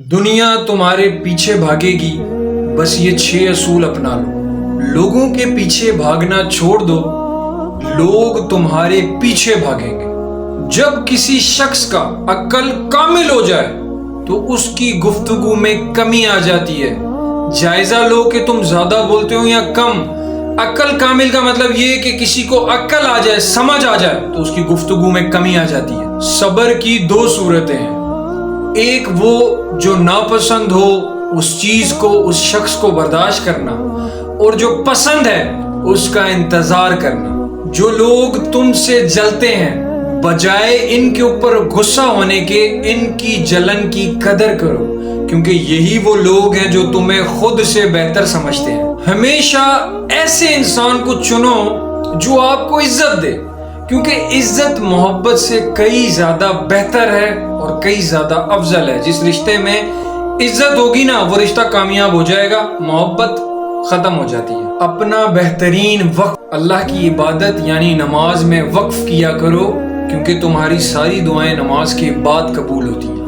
دنیا تمہارے پیچھے بھاگے گی، بس یہ 6 اصول اپنا لو۔ لوگوں کے پیچھے بھاگنا چھوڑ دو، لوگ تمہارے پیچھے بھاگیں گے۔ جب کسی شخص کا عقل کامل ہو جائے تو اس کی گفتگو میں کمی آ جاتی ہے۔ جائزہ لو کہ تم زیادہ بولتے ہو یا کم۔ عقل کامل کا مطلب یہ کہ کسی کو عقل آ جائے، سمجھ آ جائے تو اس کی گفتگو میں کمی آ جاتی ہے۔ صبر کی 2 صورتیں ہیں، ایک وہ جو ناپسند ہو اس چیز کو، اس شخص کو برداشت کرنا، اور جو پسند ہے اس کا انتظار کرنا۔ جو لوگ تم سے جلتے ہیں، بجائے ان کے اوپر غصہ ہونے کے ان کی جلن کی قدر کرو، کیونکہ یہی وہ لوگ ہیں جو تمہیں خود سے بہتر سمجھتے ہیں۔ ہمیشہ ایسے انسان کو چنو جو آپ کو عزت دے، کیونکہ عزت محبت سے کئی زیادہ بہتر ہے اور کئی زیادہ افضل ہے۔ جس رشتے میں عزت ہوگی نا وہ رشتہ کامیاب ہو جائے گا، محبت ختم ہو جاتی ہے۔ اپنا بہترین وقت اللہ کی عبادت یعنی نماز میں وقف کیا کرو، کیونکہ تمہاری ساری دعائیں نماز کے بعد قبول ہوتی ہیں۔